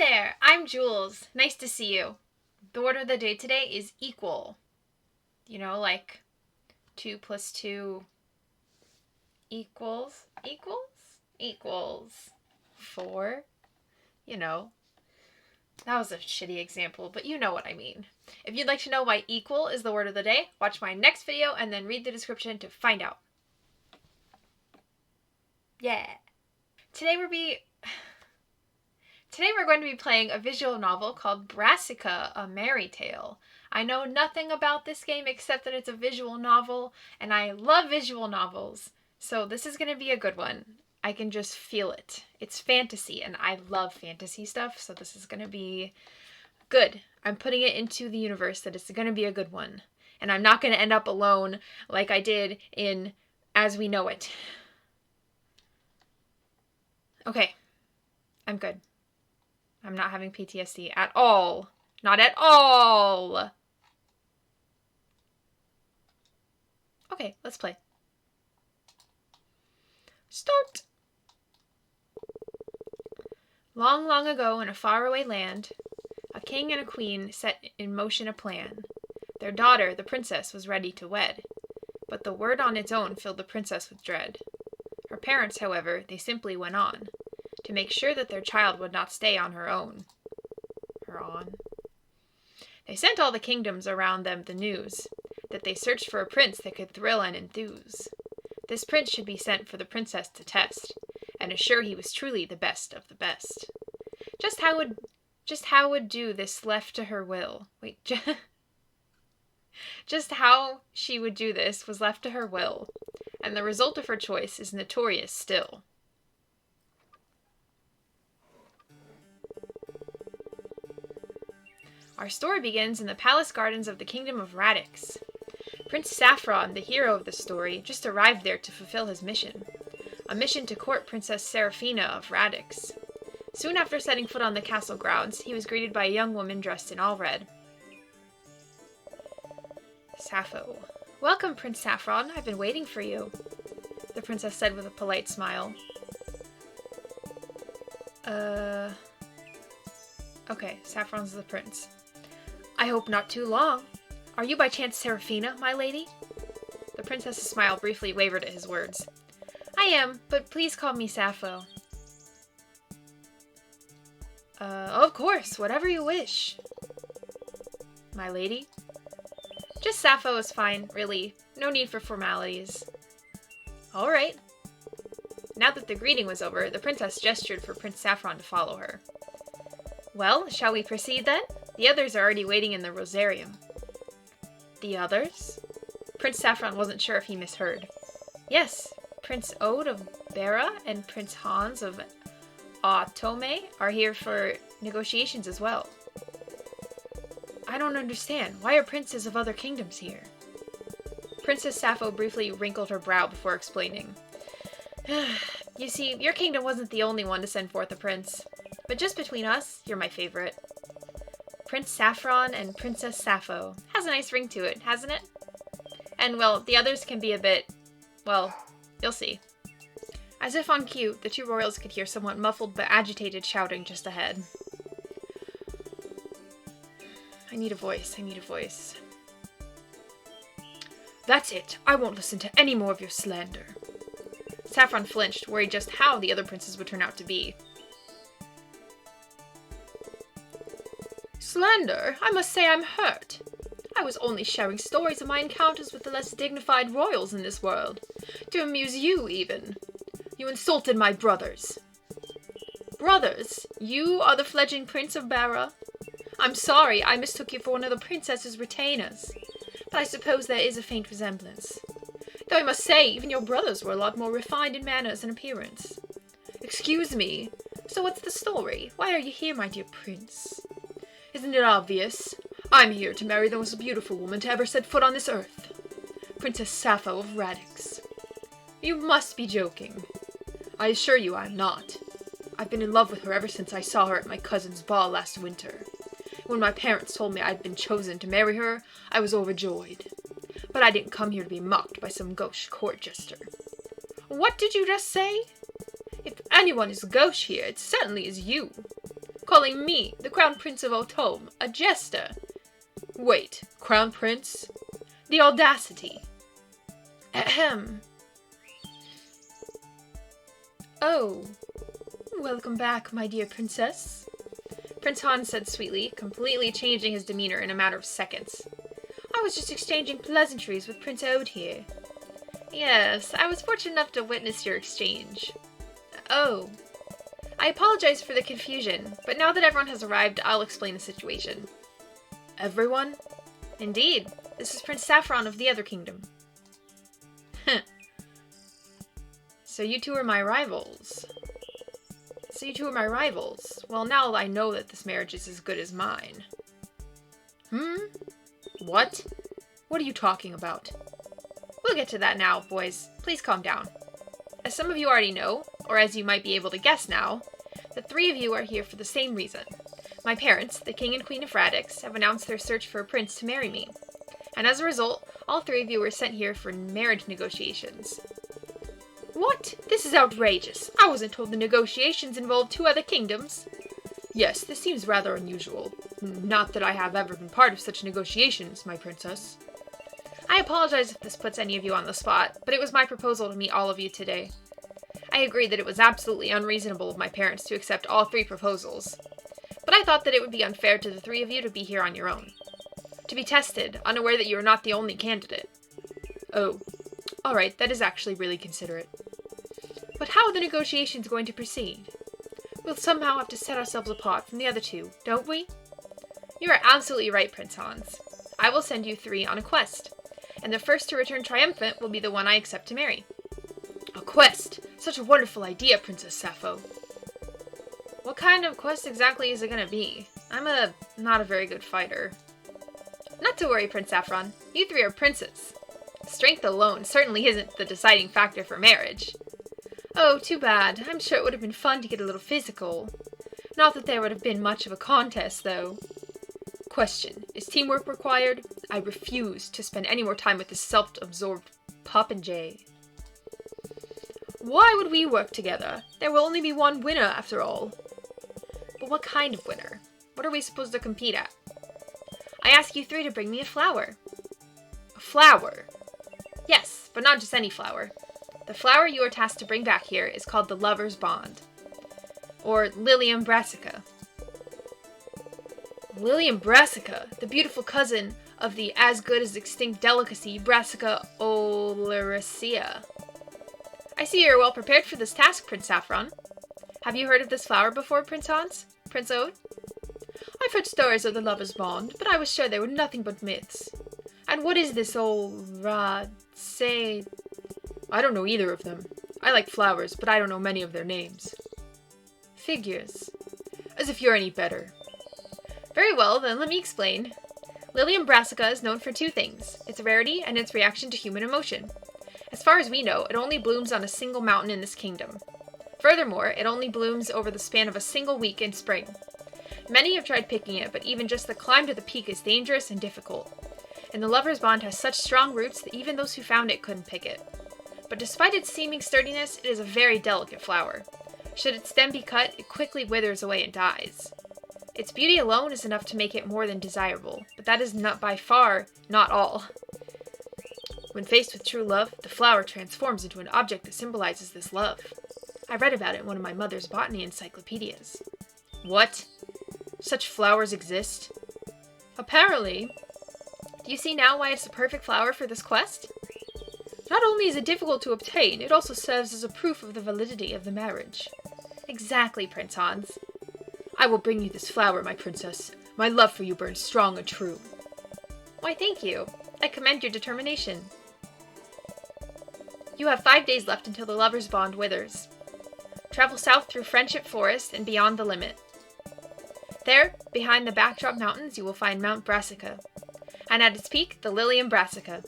there, I'm Jules. Nice to see you. The word of the day today is equal. You know, like 2 plus 2 equals 4. You know, that was a shitty example, but you know what I mean. If you'd like to know why equal is the word of the day, watch my next video and then read the description to find out. Yeah. Today we're going to be playing a visual novel called Brassica, A Merry Tale. I know nothing about this game except that it's a visual novel, and I love visual novels. So this is going to be a good one. I can just feel it. It's fantasy, and I love fantasy stuff, so this is going to be good. I'm putting it into the universe that it's going to be a good one. And I'm not going to end up alone like I did in As We Know It. Okay. I'm good. I'm not having PTSD at all. Not at all. Okay, let's play. Start. Long, long ago in a faraway land, a king and a queen set in motion a plan. Their daughter, the princess, was ready to wed, but the word on its own filled the princess with dread. Her parents, however, they simply went on to make sure that their child would not stay on her own. They sent all the kingdoms around them the news that they searched for a prince that could thrill and enthuse. This prince should be sent for the princess to test, and assure he was truly the best of the best. Just how would do this left to her will. Just how she would do this was left to her will, and the result of her choice is notorious still. Our story begins in the palace gardens of the kingdom of Radix. Prince Saffron, the hero of the story, just arrived there to fulfill his mission. A mission to court Princess Seraphina of Radix. Soon after setting foot on the castle grounds, he was greeted by a young woman dressed in all red. Sappho. Welcome, Prince Saffron. I've been waiting for you, the princess said with a polite smile. Okay, Saffron's the prince. I hope not too long. Are you by chance Seraphina, my lady? The princess's smile briefly wavered at his words. I am, but please call me Sappho. Of course, whatever you wish. My lady? Just Sappho is fine, really. No need for formalities. All right. Now that the greeting was over, the princess gestured for Prince Saffron to follow her. Well, shall we proceed then? The others are already waiting in the rosarium. The others? Prince Saffron wasn't sure if he misheard. Yes, Prince Ode of Bera and Prince Hans of Autome are here for negotiations as well. I don't understand. Why are princes of other kingdoms here? Princess Sappho briefly wrinkled her brow before explaining. You see, your kingdom wasn't the only one to send forth a prince. But just between us, you're my favorite. Prince Saffron and Princess Sappho. Has a nice ring to it, hasn't it? And, well, the others can be a bit... well, you'll see. As if on cue, the two royals could hear somewhat muffled but agitated shouting just ahead. I need a voice. That's it. I won't listen to any more of your slander. Saffron flinched, worried just how the other princes would turn out to be. Slander? I must say I'm hurt. I was only sharing stories of my encounters with the less dignified royals in this world. To amuse you, even. You insulted my brothers. Brothers? You are the fledgling Prince of Bera? I'm sorry, I mistook you for one of the princess's retainers. But I suppose there is a faint resemblance. Though I must say, even your brothers were a lot more refined in manners and appearance. Excuse me. So what's the story? Why are you here, my dear prince? Isn't it obvious? I'm here to marry the most beautiful woman to ever set foot on this earth. Princess Sappho of Radix. You must be joking. I assure you I'm not. I've been in love with her ever since I saw her at my cousin's ball last winter. When my parents told me I'd been chosen to marry her, I was overjoyed. But I didn't come here to be mocked by some gauche court jester. What did you just say? If anyone is gauche here, it certainly is you. calling me, the Crown Prince of Otome, a jester. Wait, Crown Prince? The audacity. Ahem. Oh, welcome back, my dear princess. Prince Hans said sweetly, completely changing his demeanor in a matter of seconds. I was just exchanging pleasantries with Prince Ode here. Yes, I was fortunate enough to witness your exchange. Oh. I apologize for the confusion, but now that everyone has arrived, I'll explain the situation. Everyone? Indeed. This is Prince Saffron of the other kingdom. So you two are my rivals. Well, now I know that this marriage is as good as mine. What? What are you talking about? We'll get to that now, boys. Please calm down. As some of you already know, or as you might be able to guess now, the three of you are here for the same reason. My parents, the King and Queen of Radix, have announced their search for a prince to marry me. And as a result, all three of you were sent here for marriage negotiations. What? This is outrageous. I wasn't told the negotiations involved two other kingdoms. Yes, this seems rather unusual. Not that I have ever been part of such negotiations, my princess. I apologize if this puts any of you on the spot, but it was my proposal to meet all of you today. I agreed that it was absolutely unreasonable of my parents to accept all three proposals, but I thought that it would be unfair to the three of you to be here on your own. To be tested, unaware that you are not the only candidate. Oh, alright, that is actually really considerate. But how are the negotiations going to proceed? We'll somehow have to set ourselves apart from the other two, don't we? You are absolutely right, Prince Hans. I will send you three on a quest, and the first to return triumphant will be the one I accept to marry. A quest! Such a wonderful idea, Princess Sappho. What kind of quest exactly is it gonna be? I'm not a very good fighter. Not to worry, Prince Saffron. You three are princes. Strength alone certainly isn't the deciding factor for marriage. Oh, too bad. I'm sure it would have been fun to get a little physical. Not that there would have been much of a contest, though. Question. Is teamwork required? I refuse to spend any more time with this self-absorbed popinjay. Why would we work together? There will only be one winner, after all. But what kind of winner? What are we supposed to compete at? I ask you three to bring me a flower. A flower? Yes, but not just any flower. The flower you are tasked to bring back here is called the Lover's Bond. Or Lilium Brassica. Lilium Brassica, the beautiful cousin of the as-good-as-extinct delicacy Brassica oleracea. I see you are well prepared for this task, Prince Saffron. Have you heard of this flower before, Prince Hans? Prince Ode? I've heard stories of the Lover's Bond, but I was sure they were nothing but myths. And what is this say? I don't know either of them. I like flowers, but I don't know many of their names. Figures. As if you're any better. Very well, then let me explain. Lilium Brassica is known for two things, its rarity and its reaction to human emotion. As far as we know, it only blooms on a single mountain in this kingdom. Furthermore, it only blooms over the span of a single week in spring. Many have tried picking it, but even just the climb to the peak is dangerous and difficult. And the Lover's Bond has such strong roots that even those who found it couldn't pick it. But despite its seeming sturdiness, it is a very delicate flower. Should its stem be cut, it quickly withers away and dies. Its beauty alone is enough to make it more than desirable, but that is not by far not all. When faced with true love, the flower transforms into an object that symbolizes this love. I read about it in one of my mother's botany encyclopedias. What? Such flowers exist? Apparently. Do you see now why it's the perfect flower for this quest? Not only is it difficult to obtain, it also serves as a proof of the validity of the marriage. Exactly, Prince Hans. I will bring you this flower, my princess. My love for you burns strong and true. Why, thank you. I commend your determination. You have 5 days left until the Lover's Bond withers. Travel south through Friendship Forest and beyond the limit. There, behind the backdrop mountains, you will find Mount Brassica, and at its peak, the Lilium Brassica.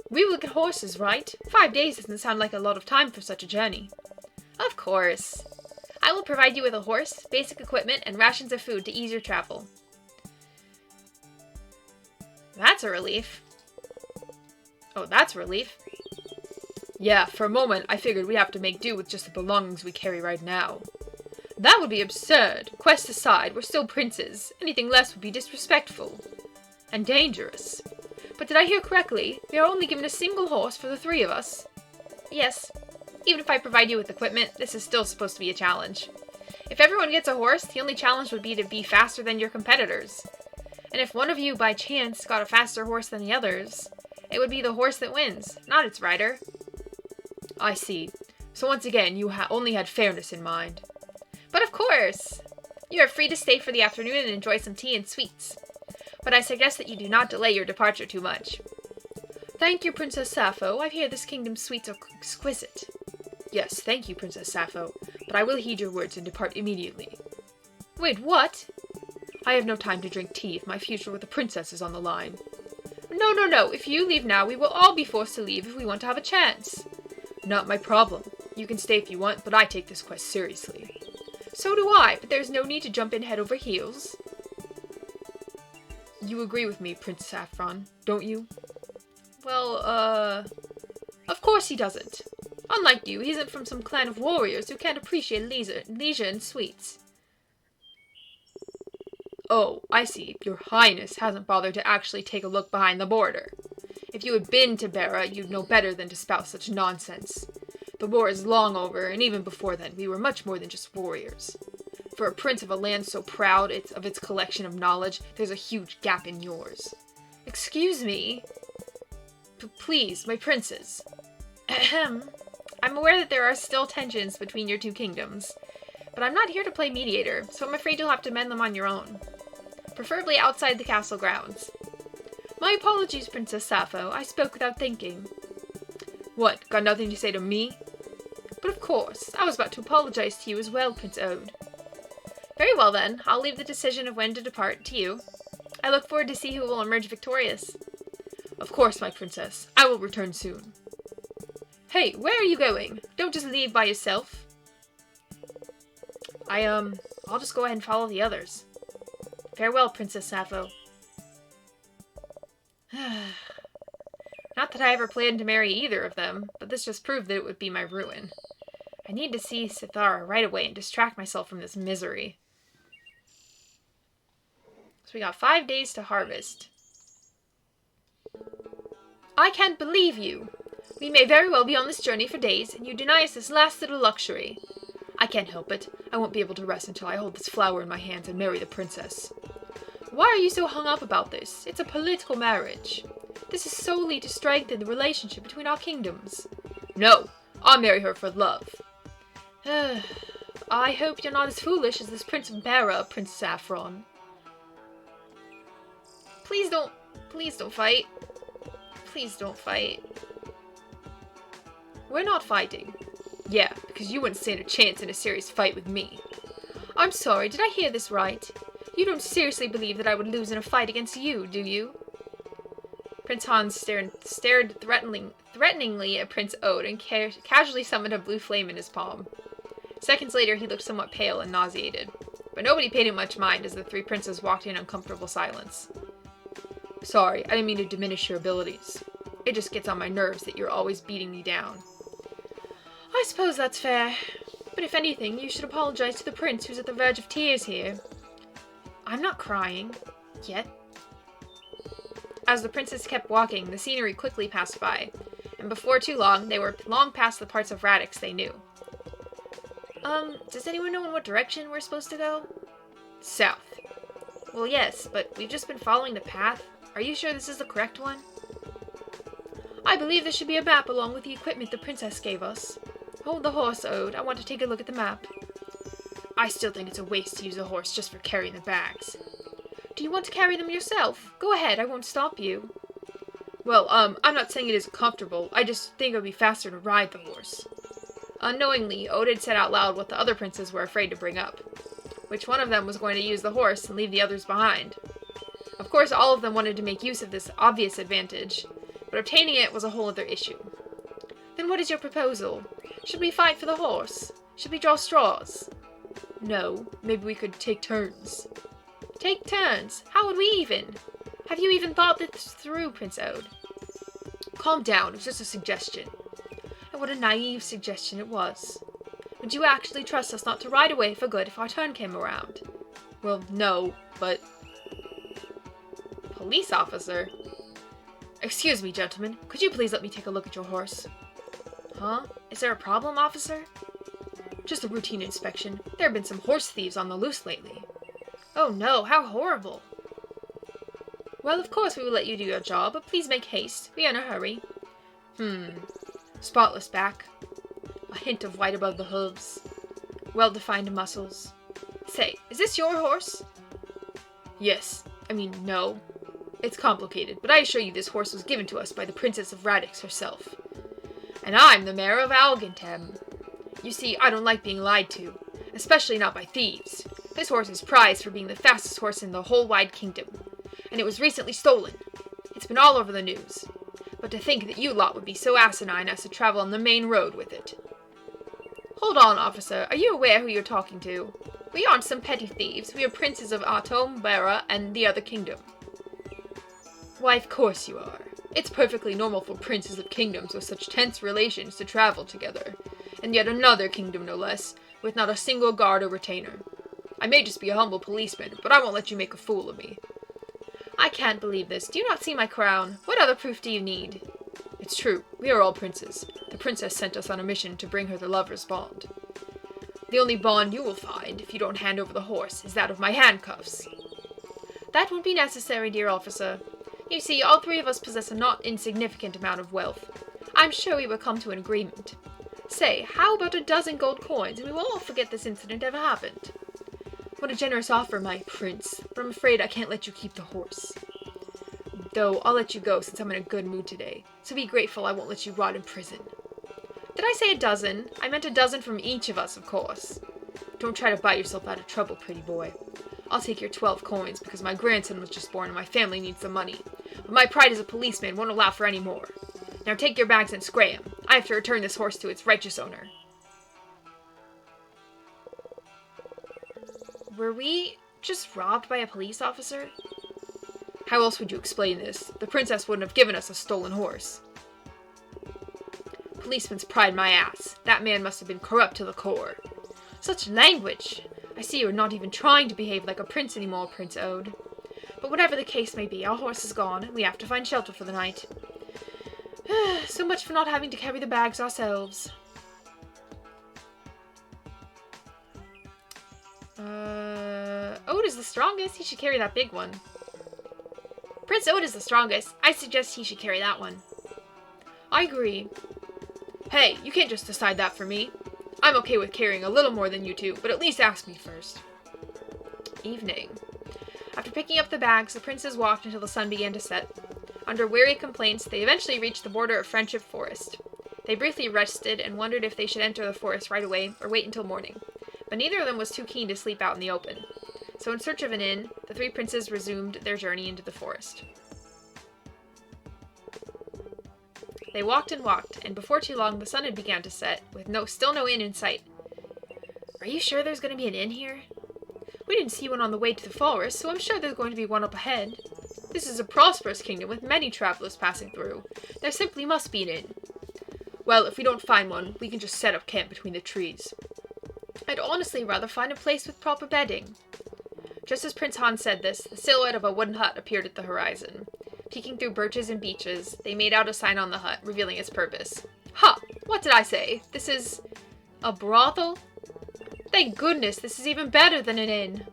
We will get horses, right? 5 days doesn't sound like a lot of time for such a journey. Of course. I will provide you with a horse, basic equipment, and rations of food to ease your travel. That's a relief. Oh, that's a relief. Yeah, for a moment, I figured we'd have to make do with just the belongings we carry right now. That would be absurd. Quest aside, we're still princes. Anything less would be disrespectful. And dangerous. But did I hear correctly? We are only given a single horse for the 3 of us. Yes. Even if I provide you with equipment, this is still supposed to be a challenge. If everyone gets a horse, the only challenge would be to be faster than your competitors. And if one of you, by chance, got a faster horse than the others, it would be the horse that wins, not its rider. I see. So once again, you only had fairness in mind. But of course! You are free to stay for the afternoon and enjoy some tea and sweets. But I suggest that you do not delay your departure too much. Thank you, Princess Sappho. I hear this kingdom's sweets are exquisite. Yes, thank you, Princess Sappho, but I will heed your words and depart immediately. Wait, what? I have no time to drink tea if my future with the princess is on the line. No. If you leave now, we will all be forced to leave if we want to have a chance. Not my problem. You can stay if you want, but I take this quest seriously. So do I, but there's no need to jump in head over heels. You agree with me, Prince Saffron, don't you? Well, of course he doesn't. Unlike you, he isn't from some clan of warriors who can't appreciate leisure and sweets. Oh, I see. Your Highness hasn't bothered to actually take a look behind the border. If you had been to Bera, you'd know better than to spout such nonsense. The war is long over, and even before then, we were much more than just warriors. For a prince of a land so proud of its collection of knowledge, there's a huge gap in yours. Excuse me? Please, my princes. Ahem. I'm aware that there are still tensions between your 2 kingdoms, but I'm not here to play mediator, so I'm afraid you'll have to mend them on your own. Preferably outside the castle grounds. My apologies, Princess Sappho. I spoke without thinking. What, got nothing to say to me? But of course, I was about to apologize to you as well, Prince Ode. Very well then, I'll leave the decision of when to depart to you. I look forward to see who will emerge victorious. Of course, my princess. I will return soon. Hey, where are you going? Don't just leave by yourself. I'll just go ahead and follow the others. Farewell, Princess Sappho. Not that I ever planned to marry either of them, but this just proved that it would be my ruin. I need to see Sithara right away and distract myself from this misery. So we got 5 days to harvest. I can't believe you! We may very well be on this journey for days, and you deny us this last little luxury. I can't help it. I won't be able to rest until I hold this flower in my hands and marry the princess. Why are you so hung up about this? It's a political marriage. This is solely to strengthen the relationship between our kingdoms. No, I'll marry her for love. I hope you're not as foolish as this Prince of Bera, Prince Saffron. Please don't fight. Please don't fight. We're not fighting. Yeah, because you wouldn't stand a chance in a serious fight with me. I'm sorry, did I hear this right? You don't seriously believe that I would lose in a fight against you, do you? Prince Hans stared threateningly at Prince Ode and casually summoned a blue flame in his palm. Seconds later, he looked somewhat pale and nauseated, but nobody paid him much mind as the 3 princes walked in uncomfortable silence. Sorry, I didn't mean to diminish your abilities. It just gets on my nerves that you're always beating me down. I suppose that's fair, but if anything, you should apologize to the prince who's at the verge of tears here. I'm not crying. Yet. As the princes kept walking, the scenery quickly passed by, and before too long, they were long past the parts of Radix they knew. Does anyone know in what direction we're supposed to go? South. Well, yes, but we've just been following the path. Are you sure this is the correct one? I believe there should be a map along with the equipment the princess gave us. Hold the horse, Ode. I want to take a look at the map. I still think it's a waste to use a horse just for carrying the bags. Do you want to carry them yourself? Go ahead, I won't stop you. Well, I'm not saying it isn't comfortable. I just think it would be faster to ride the horse. Unknowingly, Ode had said out loud what the other princes were afraid to bring up. Which one of them was going to use the horse and leave the others behind. Of course, all of them wanted to make use of this obvious advantage, but obtaining it was a whole other issue. Then what is your proposal? Should we fight for the horse? Should we draw straws? No, maybe we could take turns. Take turns? How would we even? Have you even thought this through, Prince Ode? Calm down, it was just a suggestion. And what a naive suggestion it was. Would you actually trust us not to ride away for good if our turn came around? Well, no, but... Police officer? Excuse me, gentlemen. Could you please let me take a look at your horse? Huh? Is there a problem, officer? Just a routine inspection. There have been some horse thieves on the loose lately. Oh no, how horrible. Well, of course we will let you do your job, but please make haste. We are in a hurry. Spotless back. A hint of white above the hooves. Well-defined muscles. Say, is this your horse? Yes. I mean, no. It's complicated, but I assure you this horse was given to us by the Princess of Radix herself. And I'm the Mayor of Algentem. You see, I don't like being lied to, especially not by thieves. This horse is prized for being the fastest horse in the whole wide kingdom, and it was recently stolen. It's been all over the news. But to think that you lot would be so asinine as to travel on the main road with it. Hold on, officer. Are you aware who you're talking to? We aren't some petty thieves. We are princes of Atom, Bara, and the other kingdom. Why, of course you are. It's perfectly normal for princes of kingdoms with such tense relations to travel together. And yet another kingdom, no less, with not a single guard or retainer. I may just be a humble policeman, but I won't let you make a fool of me. I can't believe this. Do you not see my crown? What other proof do you need? It's true. We are all princes. The princess sent us on a mission to bring her the lover's bond. The only bond you will find, if you don't hand over the horse, is that of my handcuffs. That won't be necessary, dear officer. You see, all three of us possess a not insignificant amount of wealth. I'm sure we will come to an agreement. Say, how about a dozen gold coins, and we will all forget this incident ever happened? What a generous offer, my prince, but I'm afraid I can't let you keep the horse. Though, I'll let you go since I'm in a good mood today, so be grateful I won't let you rot in prison. Did I say a dozen? I meant a dozen from each of us, of course. Don't try to buy yourself out of trouble, pretty boy. I'll take your 12 coins because my grandson was just born and my family needs the money. But my pride as a policeman won't allow for any more. Now take your bags and scram. I have to return this horse to its righteous owner. Were we just robbed by a police officer? How else would you explain this? The princess wouldn't have given us a stolen horse. Policeman's pride my ass. That man must have been corrupt to the core. Such language! I see you're not even trying to behave like a prince anymore, Prince Ode. But whatever the case may be, our horse is gone, and we have to find shelter for the night. So much for not having to carry the bags ourselves. Ode is the strongest. He should carry that big one. Prince Ode is the strongest. I suggest he should carry that one. I agree. Hey, you can't just decide that for me. I'm okay with carrying a little more than you two, but at least ask me first. Evening. After picking up the bags, the princes walked until the sun began to set. Under weary complaints, they eventually reached the border of Friendship Forest. They briefly rested and wondered if they should enter the forest right away or wait until morning. But neither of them was too keen to sleep out in the open. So in search of an inn, the three princes resumed their journey into the forest. They walked and walked, and before too long the sun had begun to set, with still no inn in sight. Are you sure there's going to be an inn here? We didn't see one on the way to the forest, so I'm sure there's going to be one up ahead. This is a prosperous kingdom with many travelers passing through. There simply must be an inn. Well, if we don't find one, we can just set up camp between the trees. I'd honestly rather find a place with proper bedding. Just as Prince Han said this, the silhouette of a wooden hut appeared at the horizon. Peeking through birches and beeches, they made out a sign on the hut, revealing its purpose. Ha! What did I say? This is... a brothel? Thank goodness, this is even better than an inn.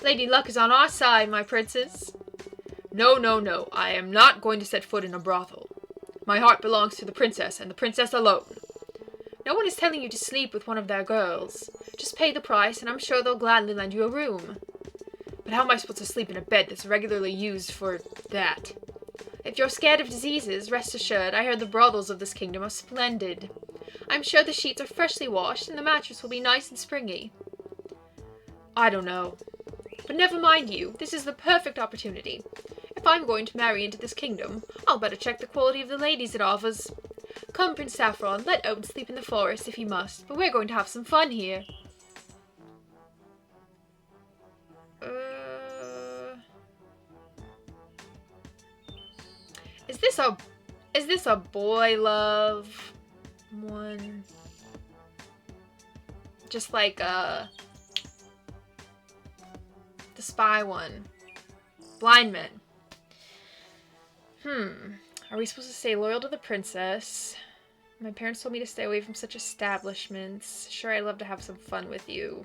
Lady Luck is on our side, my princes. No, no, no, I am not going to set foot in a brothel. My heart belongs to the princess, and the princess alone. No one is telling you to sleep with one of their girls. Just pay the price, and I'm sure they'll gladly lend you a room. But how am I supposed to sleep in a bed that's regularly used for that? If you're scared of diseases, rest assured, I heard the brothels of this kingdom are splendid. I'm sure the sheets are freshly washed, and the mattress will be nice and springy. I don't know. But never mind you, this is the perfect opportunity. If I'm going to marry into this kingdom, I'll better check the quality of the ladies it offers. Come, Prince Saffron, let Ode sleep in the forest if he must, but we're going to have some fun here. Is this a boy love one? Just like, the spy one. Blind men. Are we supposed to stay loyal to the princess? My parents told me to stay away from such establishments. Sure, I'd love to have some fun with you.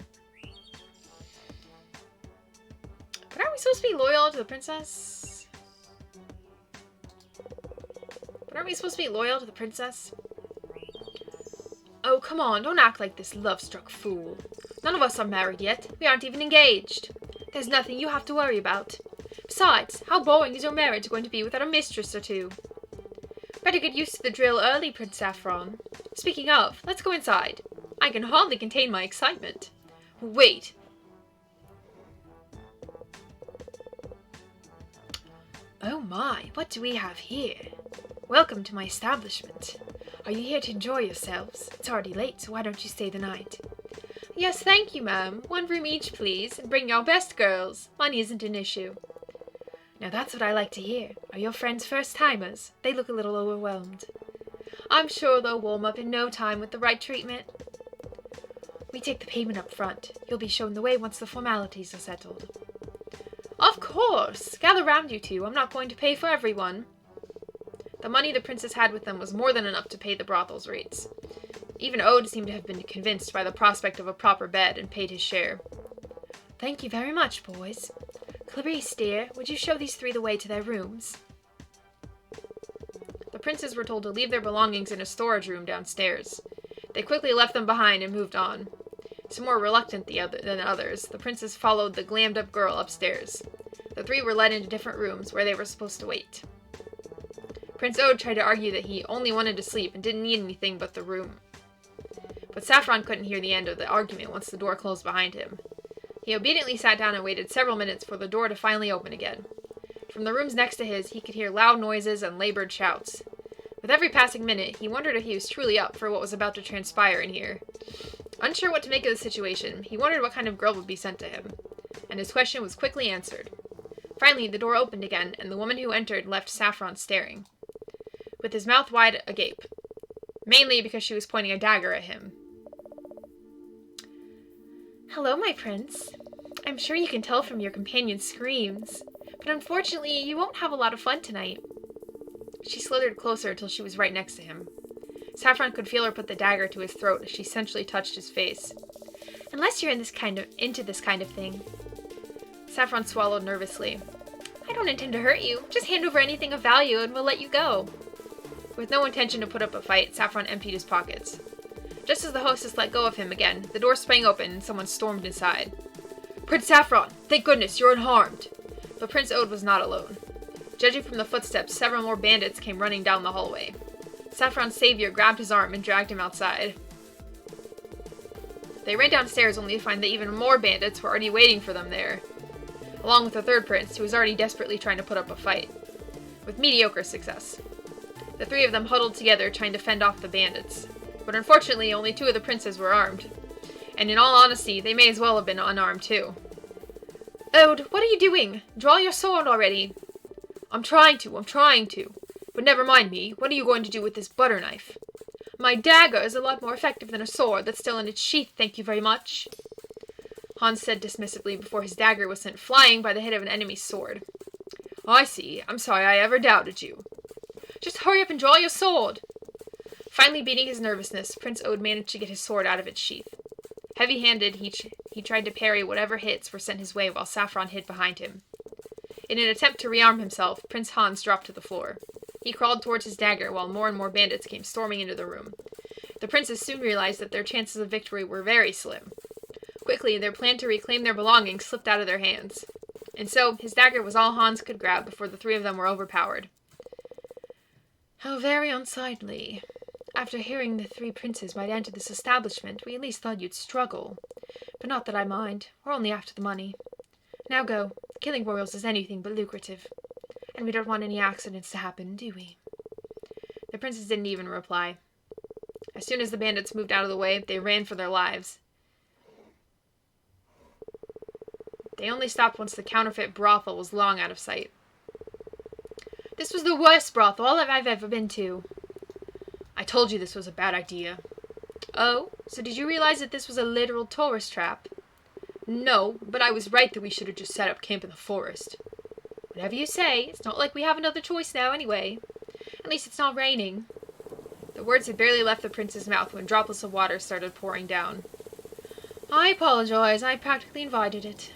But aren't we supposed to be loyal to the princess? Oh, come on, don't act like this love-struck fool. None of us are married yet. We aren't even engaged. There's nothing you have to worry about. Besides, how boring is your marriage going to be without a mistress or two? Better get used to the drill early, Prince Saffron. Speaking of, let's go inside. I can hardly contain my excitement. Wait. Oh my, what do we have here? Welcome to my establishment. Are you here to enjoy yourselves? It's already late, so why don't you stay the night? Yes, thank you, ma'am. 1 room each, please, and bring your best girls. Money isn't an issue. Now that's what I like to hear. Are your friends first-timers? They look a little overwhelmed. I'm sure they'll warm up in no time with the right treatment. We take the payment up front. You'll be shown the way once the formalities are settled. Of course! Gather round, you two. I'm not going to pay for everyone. The money the princess had with them was more than enough to pay the brothel's rates. Even Ode seemed to have been convinced by the prospect of a proper bed and paid his share. Thank you very much, boys. Clarice, dear, would you show these 3 the way to their rooms? The princes were told to leave their belongings in a storage room downstairs. They quickly left them behind and moved on. Some more reluctant than others, the princes followed the glammed-up girl upstairs. The 3 were led into different rooms where they were supposed to wait. Prince Ode tried to argue that he only wanted to sleep and didn't need anything but the room. But Saffron couldn't hear the end of the argument once the door closed behind him. He obediently sat down and waited several minutes for the door to finally open again. From the rooms next to his, he could hear loud noises and labored shouts. With every passing minute, he wondered if he was truly up for what was about to transpire in here. Unsure what to make of the situation, he wondered what kind of girl would be sent to him. And his question was quickly answered. Finally, the door opened again, and the woman who entered left Saffron staring, with his mouth wide agape, mainly because she was pointing a dagger at him. Hello, my prince. I'm sure you can tell from your companion's screams, but unfortunately you won't have a lot of fun tonight. She slithered closer till she was right next to him. Saffron could feel her put the dagger to his throat as she sensually touched his face. Unless you're into this kind of thing. Saffron swallowed nervously. I don't intend to hurt you. Just hand over anything of value and we'll let you go. With no intention to put up a fight, Saffron emptied his pockets. Just as the hostess let go of him again, the door sprang open and someone stormed inside. Prince Saffron! Thank goodness you're unharmed! But Prince Ode was not alone. Judging from the footsteps, several more bandits came running down the hallway. Saffron's savior grabbed his arm and dragged him outside. They ran downstairs only to find that even more bandits were already waiting for them there, along with the 3rd prince, who was already desperately trying to put up a fight, with mediocre success. The 3 of them huddled together trying to fend off the bandits, but unfortunately only 2 of the princes were armed, and in all honesty, they may as well have been unarmed too. Ode, what are you doing? Draw your sword already! I'm trying to. But never mind me, what are you going to do with this butter knife? My dagger is a lot more effective than a sword that's still in its sheath, thank you very much. Hans said dismissively before his dagger was sent flying by the head of an enemy's sword. I see. I'm sorry I ever doubted you. Just hurry up and draw your sword! Finally beating his nervousness, Prince Ode managed to get his sword out of its sheath. Heavy-handed, he tried to parry whatever hits were sent his way while Saffron hid behind him. In an attempt to rearm himself, Prince Hans dropped to the floor. He crawled towards his dagger while more and more bandits came storming into the room. The princes soon realized that their chances of victory were very slim. Quickly, their plan to reclaim their belongings slipped out of their hands. And so, his dagger was all Hans could grab before the 3 of them were overpowered. How very unsightly. After hearing the 3 princes might enter this establishment, we at least thought you'd struggle. But not that I mind. We're only after the money. Now go. Killing royals is anything but lucrative. And we don't want any accidents to happen, do we? The princes didn't even reply. As soon as the bandits moved out of the way, they ran for their lives. They only stopped once the counterfeit brothel was long out of sight. This was the worst brothel I've ever been to. I told you this was a bad idea. Oh, So did you realize that this was a literal tourist trap? No, but I was right that we should have just set up camp in the forest. Whatever you say, it's not like we have another choice now anyway. At least it's not raining. The words had barely left the prince's mouth when droplets of water started pouring down. I apologize, I practically invited it.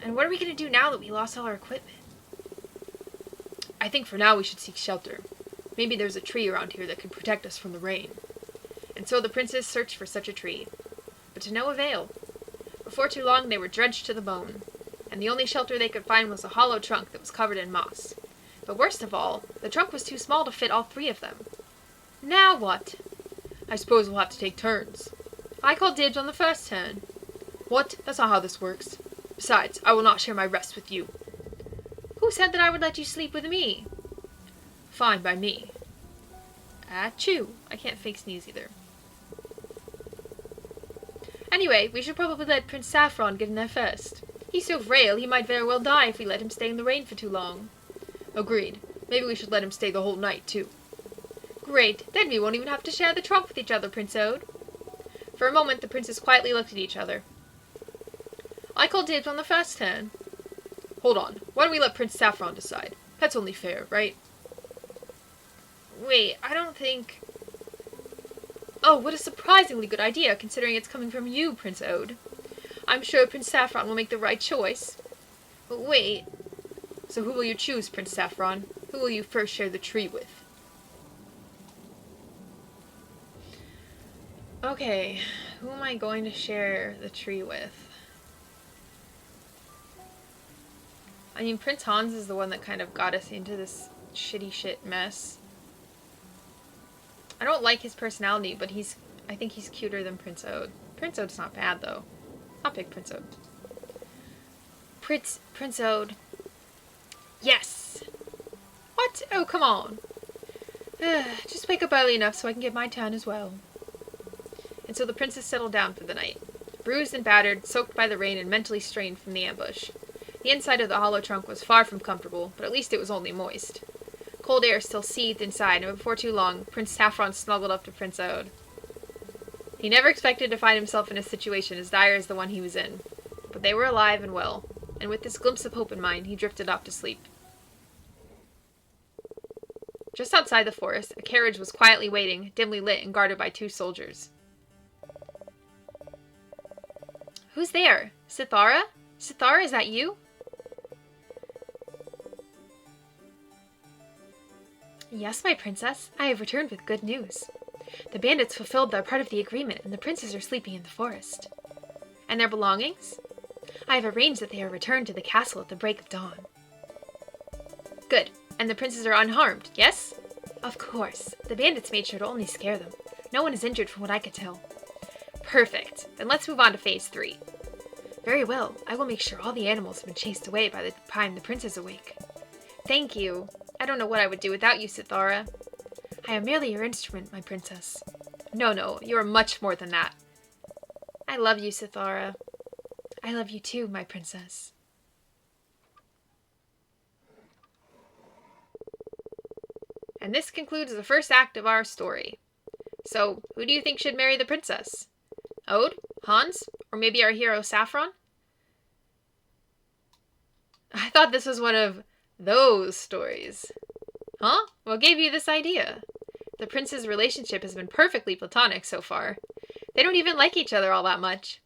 And what are we going to do now that we lost all our equipment? I think for now we should seek shelter. Maybe there's a tree around here that can protect us from the rain. And so the princes searched for such a tree. But to no avail. Before too long they were drenched to the bone, and the only shelter they could find was a hollow trunk that was covered in moss. But worst of all, the trunk was too small to fit all three of them. Now what? I suppose we'll have to take turns. I call dibs on the first turn. What? That's not how this works. Besides, I will not share my rest with you. Who said that I would let you sleep with me? Fine by me. Achoo. I can't fake sneeze either. Anyway, we should probably let Prince Saffron get in there first. He's so frail, he might very well die if we let him stay in the rain for too long. Agreed. Maybe we should let him stay the whole night, too. Great. Then we won't even have to share the trunk with each other, Prince Ode. For a moment, the princes quietly looked at each other. I call dibs on the first turn. Hold on. Why don't we let Prince Saffron decide? That's only fair, right? Wait, I don't think... Oh, what a surprisingly good idea, considering it's coming from you, Prince Ode. I'm sure Prince Saffron will make the right choice. But wait... So who will you choose, Prince Saffron? Who will you first share the tree with? Okay, who am I going to share the tree with? I mean, Prince Hans is the one that kind of got us into this shitty shit mess. I don't like his personality, but I think he's cuter than Prince Ode. Prince Ode's not bad, though. I'll pick Prince Ode. Prince Ode. Yes! What? Oh, come on. Just wake up early enough so I can get my turn as well. And so the princes settled down for the night. Bruised and battered, soaked by the rain, and mentally strained from the ambush. The inside of the hollow trunk was far from comfortable, but at least it was only moist. Cold air still seethed inside, and before too long, Prince Saffron snuggled up to Prince Ode. He never expected to find himself in a situation as dire as the one he was in. But they were alive and well, and with this glimpse of hope in mind, he drifted off to sleep. Just outside the forest, a carriage was quietly waiting, dimly lit and guarded by 2 soldiers. Who's there? Sithara? Sithara, is that you? Yes, my princess. I have returned with good news. The bandits fulfilled their part of the agreement, and the princes are sleeping in the forest. And their belongings? I have arranged that they are returned to the castle at the break of dawn. Good. And the princes are unharmed, yes? Of course. The bandits made sure to only scare them. No one is injured from what I could tell. Perfect. Then let's move on to phase 3. Very well. I will make sure all the animals have been chased away by the time the princes awake. Thank you. I don't know what I would do without you, Sithara. I am merely your instrument, my princess. No, you are much more than that. I love you, Sithara. I love you too, my princess. And this concludes the first act of our story. So, who do you think should marry the princess? Ode? Hans? Or maybe our hero Saffron? I thought this was one of those stories. Huh? What gave you this idea? The prince's relationship has been perfectly platonic so far. They don't even like each other all that much.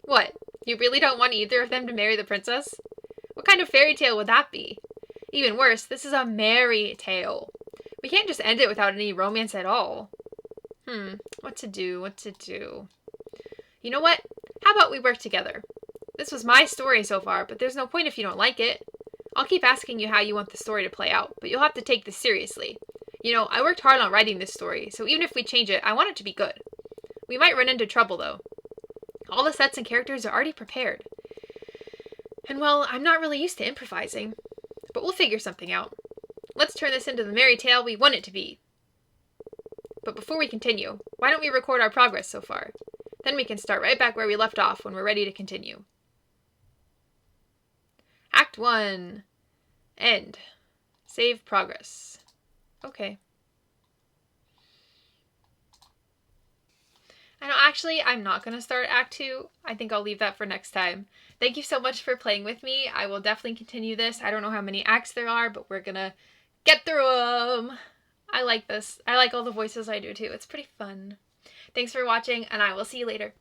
What? You really don't want either of them to marry the princess? What kind of fairy tale would that be? Even worse, this is a merry tale. We can't just end it without any romance at all. What to do? You know what? How about we work together? This was my story so far, but there's no point if you don't like it. I'll keep asking you how you want the story to play out, but you'll have to take this seriously. You know, I worked hard on writing this story, so even if we change it, I want it to be good. We might run into trouble, though. All the sets and characters are already prepared. And well, I'm not really used to improvising. But we'll figure something out. Let's turn this into the merry tale we want it to be. But before we continue, why don't we record our progress so far? Then we can start right back where we left off when we're ready to continue. Act 1. End. Save progress. Okay. I know, actually, I'm not going to start Act 2. I think I'll leave that for next time. Thank you so much for playing with me. I will definitely continue this. I don't know how many acts there are, but we're going to get through them. I like this. I like all the voices I do too. It's pretty fun. Thanks for watching, and I will see you later.